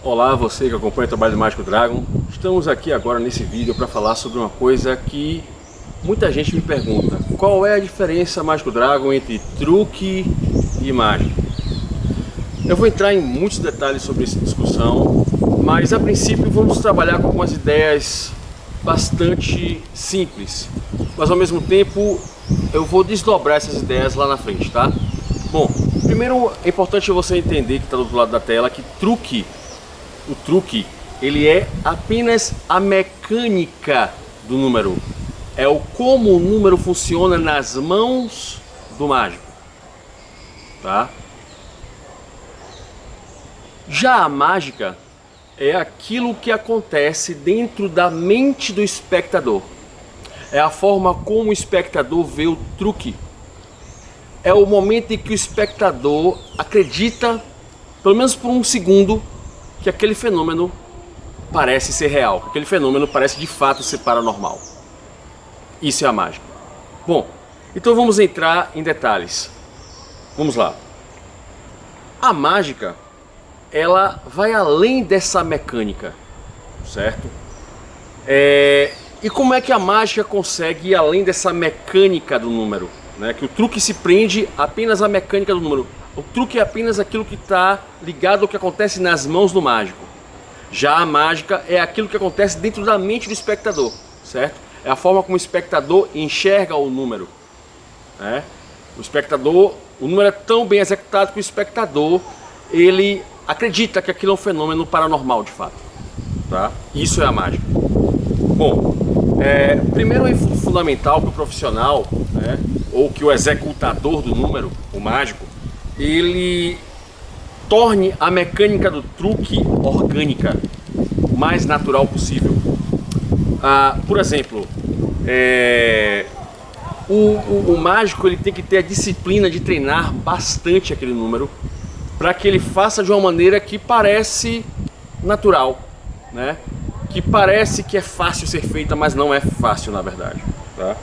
Olá, você que acompanha o trabalho do Mágico Dragon. Estamos aqui agora nesse vídeo para falar sobre uma coisa que muita gente me pergunta: qual é a diferença, Mágico Dragon, entre truque e mágica? Eu vou entrar em muitos detalhes sobre essa discussão, mas a princípio vamos trabalhar com algumas ideias bastante simples, mas ao mesmo tempo eu vou desdobrar essas ideias lá na frente, tá? Bom, primeiro é importante você entender que está do outro lado da tela que o truque, ele é apenas a mecânica do número. É o como o número funciona nas mãos do mágico, tá? Já a mágica é aquilo que acontece dentro da mente do espectador. É a forma como o espectador vê o truque. É o momento em que o espectador acredita, pelo menos por um segundo, que aquele fenômeno parece ser real, que aquele fenômeno parece de fato ser paranormal. Isso é a mágica. Bom, então vamos entrar em detalhes. Vamos lá. A mágica, ela vai além dessa mecânica, certo? E como é que a mágica consegue ir além dessa mecânica do número, né? Que o truque se prende apenas à mecânica do número. O truque é apenas aquilo que está ligado ao que acontece nas mãos do mágico. Já a mágica é aquilo que acontece dentro da mente do espectador, certo? É a forma como o espectador enxerga o número, né? O número é tão bem executado que o espectador, ele acredita que aquilo é um fenômeno paranormal de fato, tá? Isso é a mágica. Bom, primeiro é fundamental que o profissional, né, ou que o executador do número, o mágico, ele torne a mecânica do truque orgânica, o mais natural possível. Por exemplo, o mágico ele tem que ter a disciplina de treinar bastante aquele número para que ele faça de uma maneira que parece natural, né? Que parece que é fácil ser feita, mas não é fácil na verdade, tá?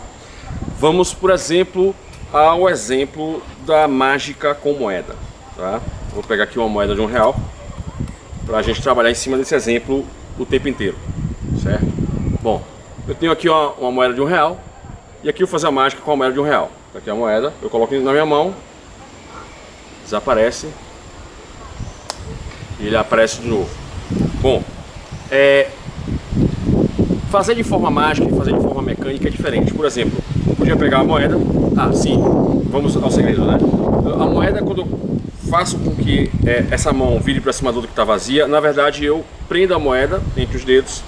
Vamos, por exemplo, ao exemplo da mágica com moeda, tá? Vou pegar aqui uma moeda de R$1 para a gente trabalhar em cima desse exemplo o tempo inteiro, certo? Bom, eu tenho aqui uma moeda de R$1 e aqui eu vou fazer a mágica com a moeda de R$1. Aqui é a moeda, eu coloco na minha mão, desaparece e ele aparece de novo. Bom, fazer de forma mágica e fazer de forma mecânica é diferente. Por exemplo, eu podia pegar a moeda. Sim, vamos ao segredo, né? A moeda, quando eu faço com que essa mão vire para cima do que está vazia, na verdade eu prendo a moeda entre os dedos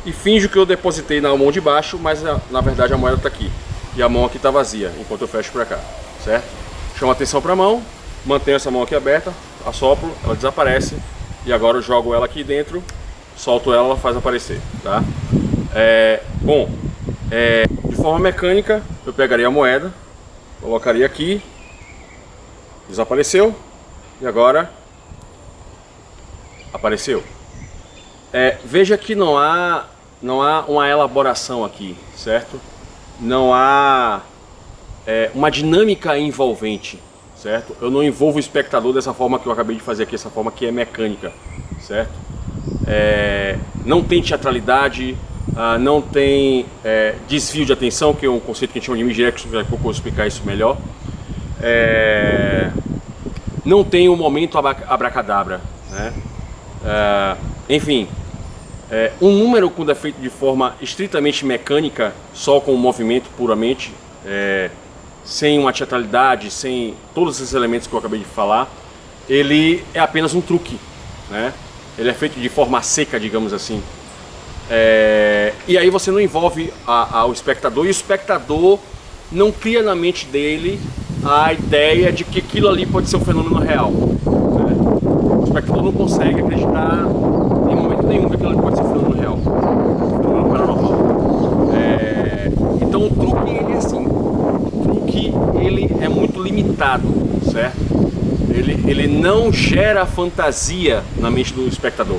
e finjo que eu depositei na mão de baixo, mas na verdade a moeda está aqui e a mão aqui está vazia, enquanto eu fecho para cá, certo? Chamo atenção para a mão, mantenho essa mão aqui aberta, assopro, ela desaparece e agora eu jogo ela aqui dentro, solto ela, ela faz aparecer, tá? De forma mecânica, eu pegaria a moeda, colocaria aqui, desapareceu e agora apareceu. Veja que não há uma elaboração aqui, certo? Não há uma dinâmica envolvente, certo? Eu não envolvo o espectador dessa forma que eu acabei de fazer aqui, essa forma que é mecânica, certo? Não tem teatralidade, não tem desvio de atenção, que é um conceito que a gente chama de misdirection, daqui a pouco eu vou explicar isso melhor. Não tem um momento abracadabra, né? Enfim, um número quando é feito de forma estritamente mecânica, só com o movimento puramente, sem uma teatralidade, sem todos esses elementos que eu acabei de falar, ele é apenas um truque, né? Ele é feito de forma seca, digamos assim. E aí você não envolve o espectador, e o espectador não cria na mente dele a ideia de que aquilo ali pode ser um fenômeno real, né? O espectador não consegue acreditar em momento nenhum que aquilo ali pode ser um fenômeno real, um fenômeno paranormal. Então o truque ele é assim, o truque ele é muito limitado, certo? Ele não gera fantasia na mente do espectador,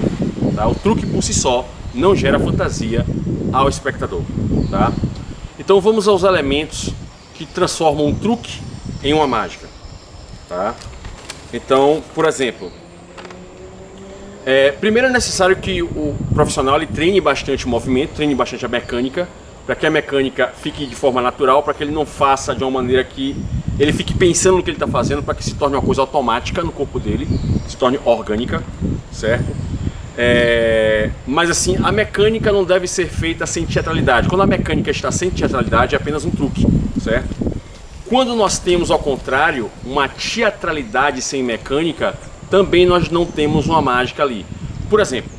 tá? O truque por si só não gera fantasia ao espectador, tá? Então vamos aos elementos que transformam um truque em uma mágica, tá? Então, por exemplo, Primeiro é necessário que o profissional ele treine bastante o movimento, treine bastante a mecânica, para que a mecânica fique de forma natural, para que ele não faça de uma maneira que ele fique pensando no que ele está fazendo, para que se torne uma coisa automática no corpo dele, se torne orgânica, certo? Mas assim, a mecânica não deve ser feita sem teatralidade. Quando a mecânica está sem teatralidade, é apenas um truque, certo? Quando nós temos, ao contrário, uma teatralidade sem mecânica, também nós não temos uma mágica ali. Por exemplo,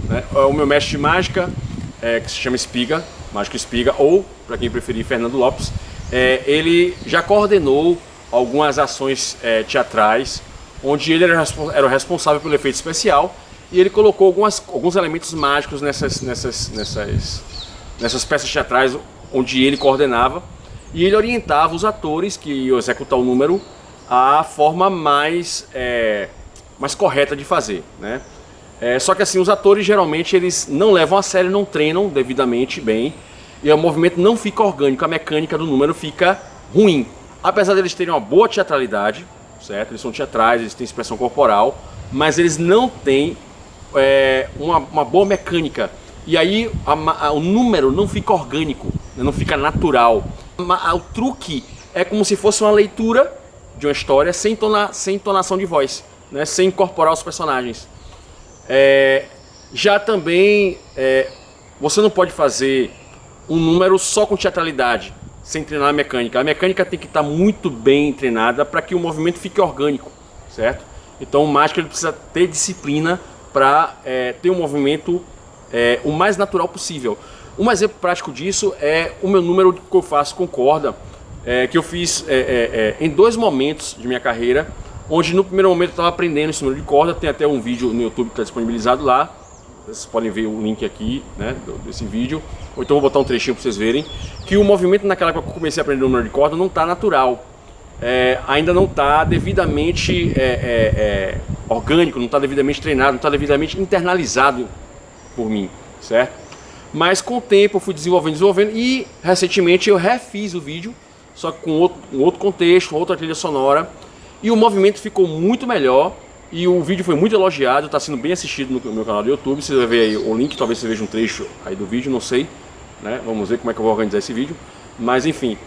né, o meu mestre de mágica, que se chama Espiga, Mágico Espiga, ou, para quem preferir, Fernando Lopes, ele já coordenou algumas ações teatrais, onde ele era o responsável pelo efeito especial, e ele colocou alguns elementos mágicos nessas peças teatrais onde ele coordenava, e ele orientava os atores que iam executar o número a forma mais correta de fazer, né? Só que assim, os atores geralmente eles não levam a sério, não treinam devidamente bem, e o movimento não fica orgânico, a mecânica do número fica ruim. Apesar deles terem uma boa teatralidade, certo? Eles são teatrais, eles têm expressão corporal, mas eles não têm uma boa mecânica. E aí o número não fica orgânico, não fica natural. O truque é como se fosse uma leitura de uma história sem entonação de voz, né? Sem incorporar os personagens. Já também você não pode fazer um número só com teatralidade, sem treinar a mecânica. A mecânica tem que estar muito bem treinada para que o movimento fique orgânico, certo? Então o mágico ele precisa ter disciplina para ter um movimento o mais natural possível. Um exemplo prático disso é o meu número que eu faço com corda, que eu fiz em 2 momentos de minha carreira, onde no primeiro momento eu estava aprendendo esse número de corda. Tem até um vídeo no YouTube que está disponibilizado lá, vocês podem ver o link aqui, né, desse vídeo, ou então vou botar um trechinho para vocês verem, que o movimento naquela época que eu comecei a aprender o número de corda não está natural, ainda não está devidamente orgânico, não está devidamente treinado, não está devidamente internalizado por mim, certo? Mas com o tempo eu fui desenvolvendo e recentemente eu refiz o vídeo, só que com outro contexto, outra trilha sonora, e o movimento ficou muito melhor e o vídeo foi muito elogiado, está sendo bem assistido no meu canal do YouTube. Você vai ver aí o link, talvez você veja um trecho aí do vídeo, não sei, né? Vamos ver como é que eu vou organizar esse vídeo, mas enfim,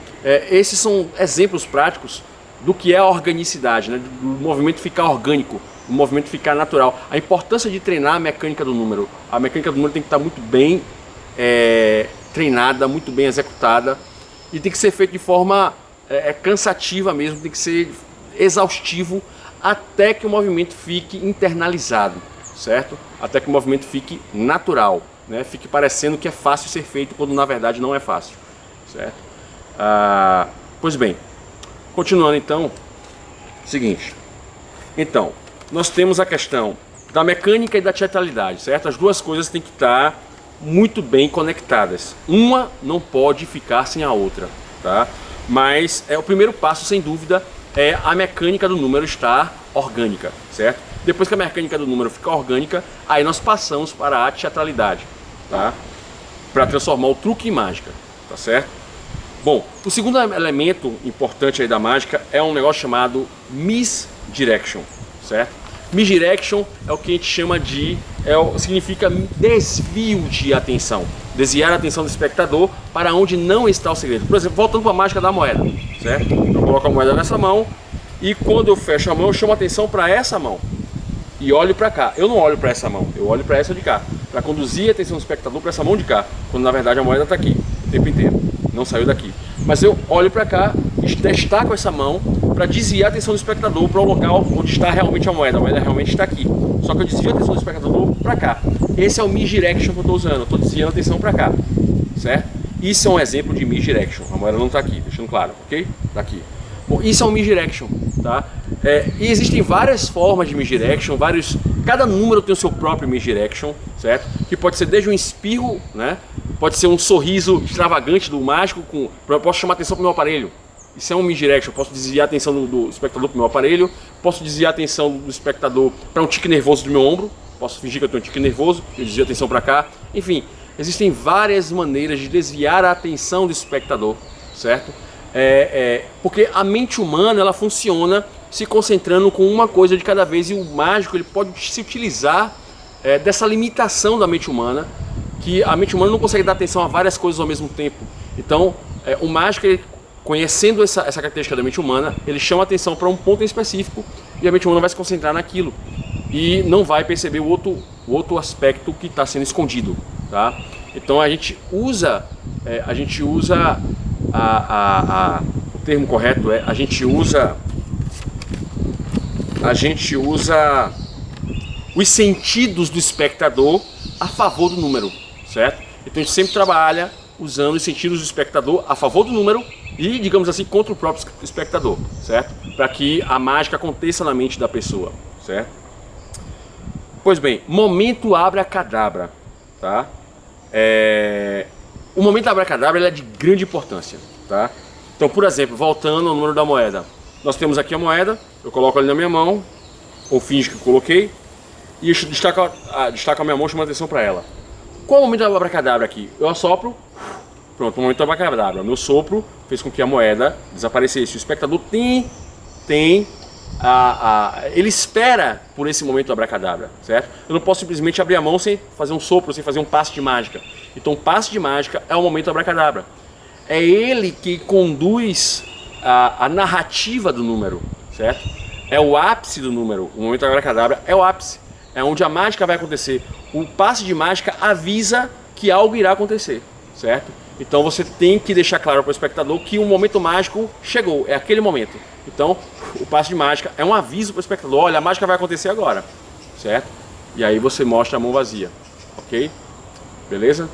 esses são exemplos práticos do que é a organicidade, né? Do movimento ficar orgânico, o movimento ficar natural, a importância de treinar a mecânica do número. A mecânica do número tem que estar muito bem treinada, muito bem executada, e tem que ser feito de forma cansativa mesmo, tem que ser exaustivo até que o movimento fique internalizado, certo? Até que o movimento fique natural, né? Fique parecendo que é fácil ser feito quando na verdade não é fácil, certo? Pois bem, continuando então, seguinte, então nós temos a questão da mecânica e da teatralidade, certo? As duas coisas têm que estar muito bem conectadas, uma não pode ficar sem a outra, tá? Mas o primeiro passo, sem dúvida, é a mecânica do número estar orgânica, certo? Depois que a mecânica do número ficar orgânica, aí nós passamos para a teatralidade, tá? Para transformar o truque em mágica, tá certo? Bom, o segundo elemento importante aí da mágica é um negócio chamado misdirection, certo? Misdirection é o que a gente chama de, significa desvio de atenção, desviar a atenção do espectador para onde não está o segredo. Por exemplo, voltando para a mágica da moeda, certo? Eu coloco a moeda nessa mão e quando eu fecho a mão eu chamo a atenção para essa mão e olho para cá. Eu não olho para essa mão, eu olho para essa de cá, para conduzir a atenção do espectador para essa mão de cá, quando na verdade a moeda está aqui o tempo inteiro, não saiu daqui. Mas eu olho para cá, destaco essa mão para desviar a atenção do espectador para o local onde está realmente a moeda realmente está aqui. Só que eu desvio a atenção do espectador para cá. Esse é o misdirection que eu estou usando, eu estou desviando a atenção para cá, certo? Isso é um exemplo de misdirection, a moeda não está aqui, deixando claro, ok? Está aqui. Bom, isso é um misdirection, tá? E existem várias formas de misdirection, cada número tem o seu próprio misdirection, certo? Que pode ser desde um espirro, né? Pode ser um sorriso extravagante do mágico, eu posso chamar a atenção para o meu aparelho. Isso é um misdirection, eu posso desviar a atenção do espectador para o meu aparelho, posso desviar a atenção do espectador para um tique nervoso do meu ombro, posso fingir que eu tenho um tique nervoso, eu desvio a atenção para cá, enfim, existem várias maneiras de desviar a atenção do espectador, certo? Porque a mente humana ela funciona se concentrando com uma coisa de cada vez, e o mágico ele pode se utilizar dessa limitação da mente humana, que a mente humana não consegue dar atenção a várias coisas ao mesmo tempo. Então, o mágico, conhecendo essa característica da mente humana, ele chama a atenção para um ponto em específico e a mente humana vai se concentrar naquilo e não vai perceber o outro aspecto que está sendo escondido, tá? Então a gente usa o termo correto é a gente usa os sentidos do espectador a favor do número, certo? Então a gente sempre trabalha usando os sentidos do espectador a favor do número e, digamos assim, contra o próprio espectador, certo? Para que a mágica aconteça na mente da pessoa, certo? Pois bem, momento abracadabra, tá? O momento abracadabra ele é de grande importância, tá? Então, por exemplo, voltando ao número da moeda, nós temos aqui a moeda, eu coloco ali na minha mão, ou finge que coloquei, e eu destaco a minha mão, chama atenção para ela. Qual é o momento da abracadabra aqui? Eu assopro, pronto, o momento da abracadabra. Meu sopro fez com que a moeda desaparecesse. O espectador ele espera por esse momento do abracadabra, certo? Eu não posso simplesmente abrir a mão sem fazer um sopro, sem fazer um passe de mágica. Então, o passe de mágica é o momento do abracadabra. É ele que conduz a narrativa do número, certo? É o ápice do número. O momento do abracadabra é o ápice. É onde a mágica vai acontecer. O passe de mágica avisa que algo irá acontecer, certo? Então você tem que deixar claro para o espectador que o momento mágico chegou, é aquele momento. Então, o passe de mágica é um aviso para o espectador, olha, a mágica vai acontecer agora, certo? E aí você mostra a mão vazia, ok? Beleza?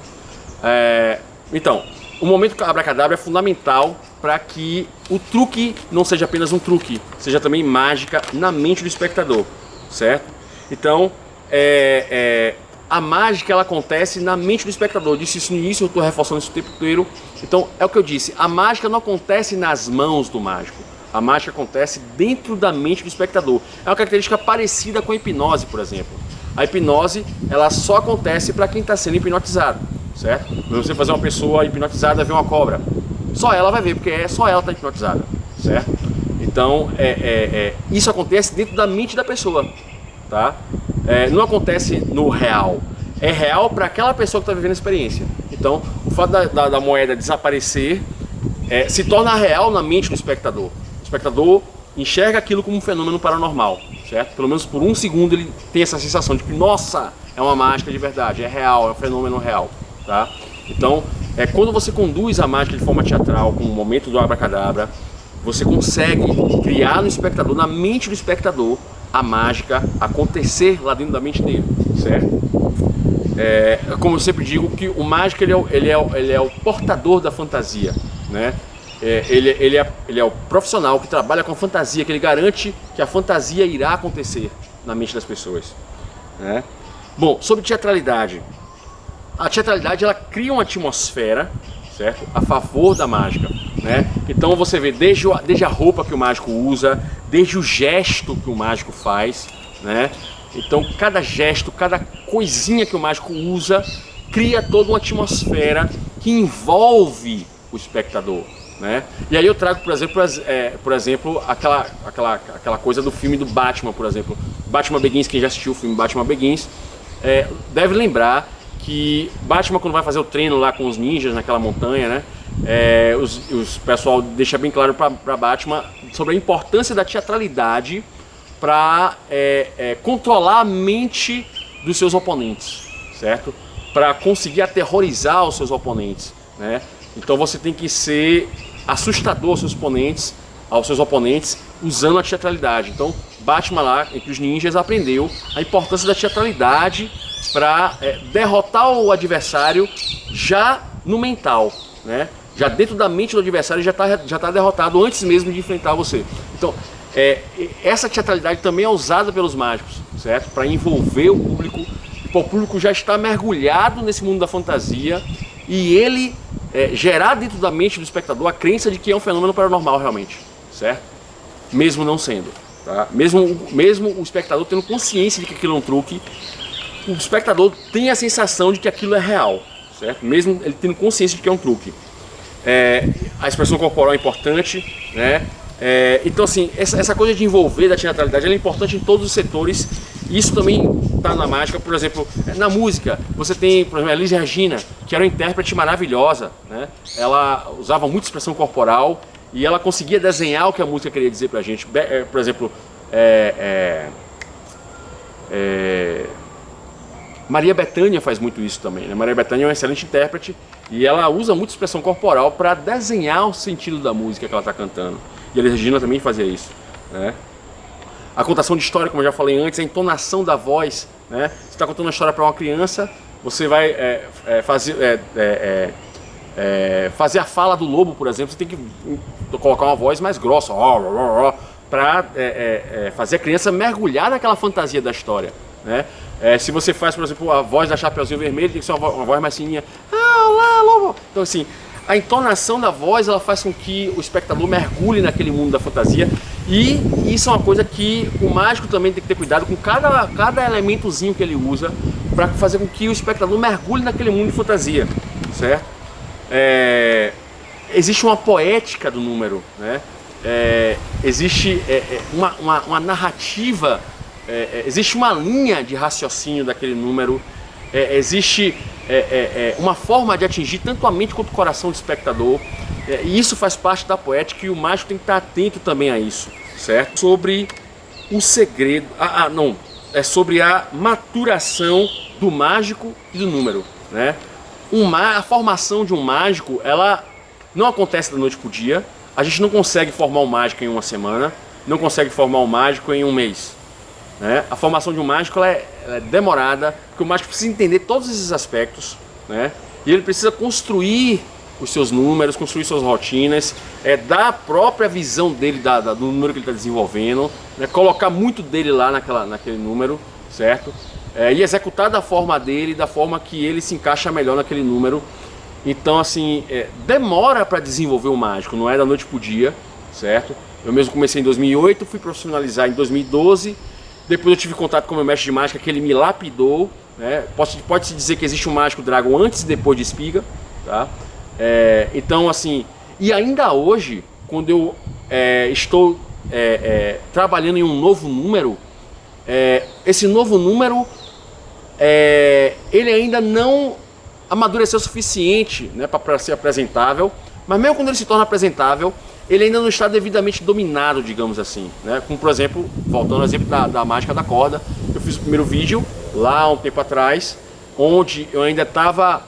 Então, o momento abracadabra é fundamental para que o truque não seja apenas um truque, seja também mágica na mente do espectador, certo? Então, a mágica ela acontece na mente do espectador. Eu disse isso no início, eu estou reforçando isso o tempo inteiro. Então, é o que eu disse, a mágica não acontece nas mãos do mágico. A mágica acontece dentro da mente do espectador. É uma característica parecida com a hipnose, por exemplo. A hipnose, ela só acontece para quem está sendo hipnotizado, certo? Você fazer uma pessoa hipnotizada ver uma cobra, só ela vai ver, porque só ela está hipnotizada, certo? Então, isso acontece dentro da mente da pessoa, tá? Não acontece no real. É real para aquela pessoa que está vivendo a experiência. Então, o fato da moeda desaparecer se torna real na mente do espectador. O espectador enxerga aquilo como um fenômeno paranormal, certo? Pelo menos por um segundo ele tem essa sensação de que, nossa, é uma mágica de verdade, é real, é um fenômeno real, tá? Então, quando você conduz a mágica de forma teatral, com o momento do abracadabra, você consegue criar no espectador, na mente do espectador, a mágica acontecer lá dentro da mente dele, certo? Como eu sempre digo, que o mágico ele é o portador da fantasia, né? Ele é o profissional que trabalha com a fantasia, que ele garante que a fantasia irá acontecer na mente das pessoas, né? Bom, sobre teatralidade. A teatralidade ela cria uma atmosfera, certo? A favor da mágica, né? Então você vê desde a roupa que o mágico usa, desde o gesto que o mágico faz, né? Então cada gesto, cada coisinha que o mágico usa cria toda uma atmosfera que envolve o espectador, né? E aí eu trago, por exemplo, aquela coisa do filme do Batman, por exemplo, Batman Begins. Quem já assistiu o filme Batman Begins deve lembrar que Batman, quando vai fazer o treino lá com os ninjas naquela montanha, né? O pessoal deixa bem claro para Batman sobre a importância da teatralidade para controlar a mente dos seus oponentes, certo? Para conseguir aterrorizar os seus oponentes, né? Então você tem que ser assustador aos seus oponentes usando a teatralidade. Então Batman lá, entre os ninjas, aprendeu a importância da teatralidade para derrotar o adversário já no mental, né? Já dentro da mente do adversário já tá derrotado antes mesmo de enfrentar você. Então essa teatralidade também é usada pelos mágicos, certo? Para envolver o público. O público já está mergulhado nesse mundo da fantasia e ele gerar dentro da mente do espectador a crença de que é um fenômeno paranormal realmente, certo? Mesmo não sendo, tá? Mesmo o espectador tendo consciência de que aquilo é um truque, o espectador tem a sensação de que aquilo é real, certo? Mesmo ele tendo consciência de que é um truque. A expressão corporal é importante, né? Então assim, essa coisa de envolver da teatralidade ela é importante em todos os setores. E isso também tá na mágica. Por exemplo, na música, você tem, por exemplo, a Elis Regina, que era uma intérprete maravilhosa, né? Ela usava muita expressão corporal e ela conseguia desenhar o que a música queria dizer pra gente. Por exemplo, Maria Bethânia faz muito isso também, né? Maria Bethânia é uma excelente intérprete e ela usa muita expressão corporal para desenhar o sentido da música que ela está cantando. E a Elis Regina também fazia isso, né? A contação de história, como eu já falei antes, a entonação da voz, né? Você está contando uma história para uma criança, você vai fazer a fala do lobo, por exemplo, você tem que colocar uma voz mais grossa, para fazer a criança mergulhar naquela fantasia da história, né? Se você faz, por exemplo, a voz da Chapeuzinho Vermelho, tem que ser uma voz mais fininha. Olá, lobo! Então, assim, a entonação da voz, ela faz com que o espectador mergulhe naquele mundo da fantasia. E isso é uma coisa que o mágico também tem que ter cuidado com cada elementozinho que ele usa para fazer com que o espectador mergulhe naquele mundo de fantasia, certo? Existe uma poética do número, né? Existe uma narrativa, existe uma linha de raciocínio daquele número, existe uma forma de atingir tanto a mente quanto o coração do espectador, e isso faz parte da poética e o mágico tem que estar atento também a isso, certo? Sobre o segredo, é sobre a maturação do mágico e do número, né? A formação de um mágico, ela não acontece da noite para o dia. A gente não consegue formar um mágico em uma semana, não consegue formar um mágico em um mês, né? A formação de um mágico ela é demorada, porque o mágico precisa entender todos esses aspectos, né? E ele precisa construir os seus números, construir suas rotinas, dar a própria visão dele do número que ele está desenvolvendo, né? Colocar muito dele lá naquele número, certo? E executar da forma dele, da forma que ele se encaixa melhor naquele número. Então, assim, demora para desenvolver o mágico, não é da noite para o dia, certo? Eu mesmo comecei em 2008, fui profissionalizar em 2012, depois eu tive contato com o meu mestre de mágica, que ele me lapidou, né? Pode-se dizer que existe um mágico Dragon antes e depois de Espiga, tá? Então, assim, e ainda hoje, quando eu estou trabalhando em um novo número, esse novo número, ele ainda não amadureceu o suficiente, né, para ser apresentável, mas mesmo quando ele se torna apresentável, ele ainda não está devidamente dominado, digamos assim, né? Como, por exemplo, voltando ao exemplo da mágica da corda, eu fiz o primeiro vídeo lá há um tempo atrás, onde eu ainda estava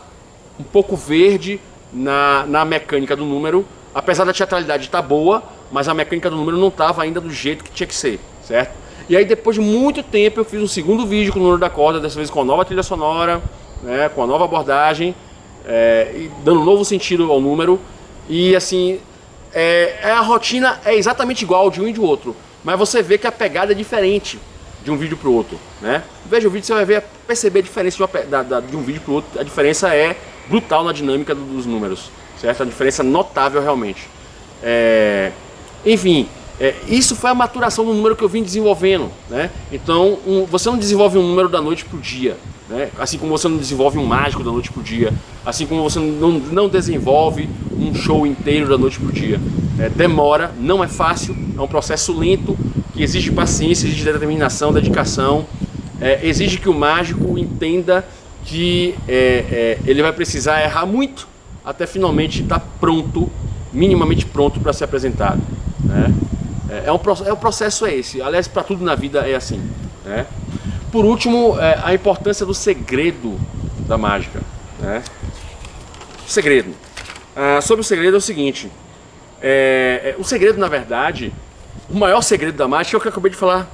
um pouco verde na mecânica do número, apesar da teatralidade estar boa, mas a mecânica do número não estava ainda do jeito que tinha que ser, certo? E aí depois de muito tempo eu fiz um segundo vídeo com o número da corda, dessa vez com a nova trilha sonora, né, com a nova abordagem, e dando um novo sentido ao número. E assim, a rotina é exatamente igual de um e de outro, mas você vê que a pegada é diferente de um vídeo para o outro, né? Veja o vídeo, você vai perceber a diferença de um vídeo para o outro. A diferença é brutal na dinâmica dos números, certo? A diferença notável realmente. Enfim, isso foi a maturação do número que eu vim desenvolvendo, né? Então, você não desenvolve um número da noite para o dia, né? Assim como você não desenvolve um mágico da noite para o dia, assim como você não desenvolve um show inteiro da noite para o dia. Demora, não é fácil, é um processo lento, que exige paciência, exige determinação, dedicação, exige que o mágico entenda que ele vai precisar errar muito até finalmente estar pronto, minimamente pronto para ser apresentado, né? O processo é esse, aliás, para tudo na vida é assim, né? Por último, a importância do segredo da mágica, né? Segredo. Sobre o segredo é o seguinte, o segredo, na verdade, o maior segredo da mágica é o que eu acabei de falar,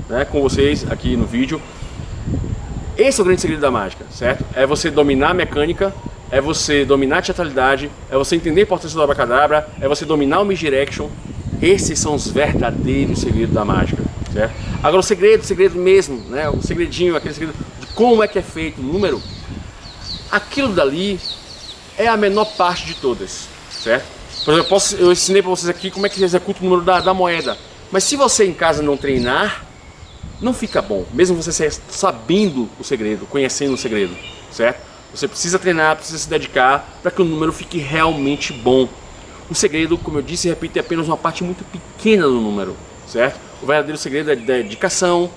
né, com vocês aqui no vídeo. Esse é o grande segredo da mágica, certo? É você dominar a mecânica, é você dominar a teatralidade, é você entender a importância do abracadabra, é você dominar o misdirection. Esses são os verdadeiros segredos da mágica, certo? Agora o segredo mesmo, né? O segredinho, aquele segredo de como é que é feito o número, aquilo dali é a menor parte de todas, certo? Por exemplo, eu ensinei para vocês aqui como é que se executa o número da moeda, mas se você em casa não treinar, não fica bom, mesmo você sabendo o segredo, conhecendo o segredo, certo? Você precisa treinar, precisa se dedicar para que o número fique realmente bom. O segredo, como eu disse e repito, é apenas uma parte muito pequena do número, certo? O verdadeiro segredo é dedicação,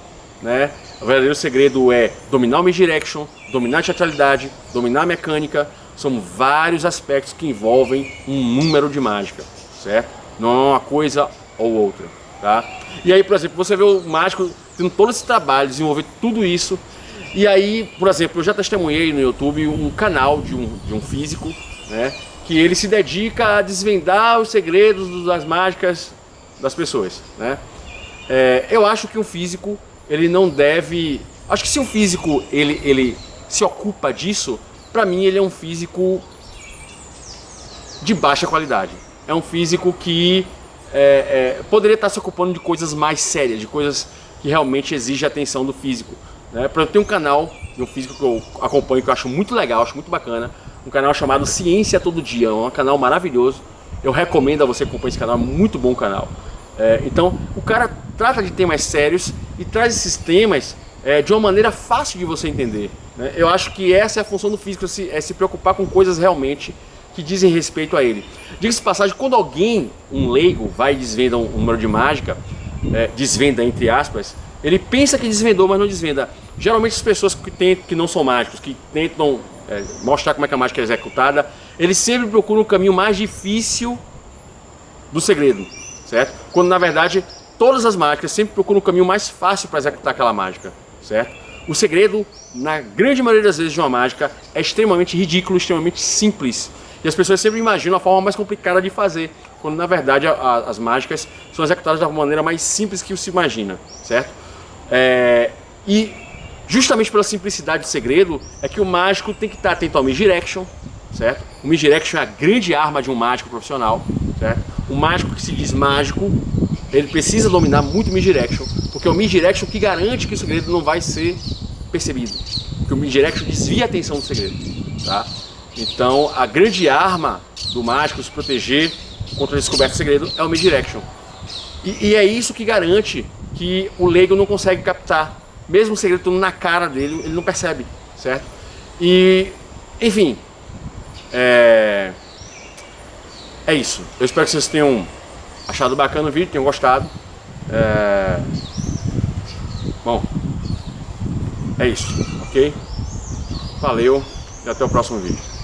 né? O verdadeiro segredo é dominar o misdirection, dominar a teatralidade, dominar a mecânica. São vários aspectos que envolvem um número de mágica, certo? Não é uma coisa ou outra, tá? E aí, por exemplo, você vê o mágico tendo todo esse trabalho, desenvolver tudo isso. E aí, por exemplo, eu já testemunhei no YouTube um canal de um físico, né? Que ele se dedica a desvendar os segredos das mágicas das pessoas, né? Eu acho que um físico, ele não deve... Acho que se um físico, ele se ocupa disso, pra mim ele é um físico de baixa qualidade. É um físico que poderia estar se ocupando de coisas mais sérias, de coisas que realmente exigem a atenção do físico, né? Eu tenho um canal de um físico que eu acompanho, que eu acho muito legal, acho muito bacana, um canal chamado Ciência Todo Dia, é um canal maravilhoso, eu recomendo a você acompanhar esse canal, é muito bom canal. Então o cara trata de temas sérios e traz esses temas de uma maneira fácil de você entender, né? Eu acho que essa é a função do físico, é se preocupar com coisas realmente que dizem respeito a ele. Diga-se de passagem, quando alguém, um leigo, vai e desvenda um número de mágica, desvenda entre aspas, ele pensa que desvendou, mas não desvenda. Geralmente as pessoas que não são mágicos, que tentam mostrar como é que a mágica é executada, eles sempre procuram o caminho mais difícil do segredo, certo? Quando na verdade todas as mágicas sempre procuram o caminho mais fácil para executar aquela mágica, certo? O segredo, na grande maioria das vezes de uma mágica, é extremamente ridículo, extremamente simples. E as pessoas sempre imaginam a forma mais complicada de fazer, quando na verdade as mágicas são executadas da maneira mais simples que se imagina, certo? E justamente pela simplicidade do segredo, é que o mágico tem que estar atento ao misdirection, certo? O misdirection é a grande arma de um mágico profissional, certo? O mágico que se diz mágico, ele precisa dominar muito o misdirection, porque é o misdirection que garante que o segredo não vai ser percebido, que o misdirection desvia a atenção do segredo, tá? Então a grande arma do mágico se proteger contra a descoberta do segredo é o misdirection. E é isso que garante que o leigo não consegue captar, mesmo o segredo estando na cara dele, ele não percebe, certo? E, enfim, é isso. Eu espero que vocês tenham achado bacana o vídeo, tenham gostado. Bom, é isso, ok? Valeu e até o próximo vídeo.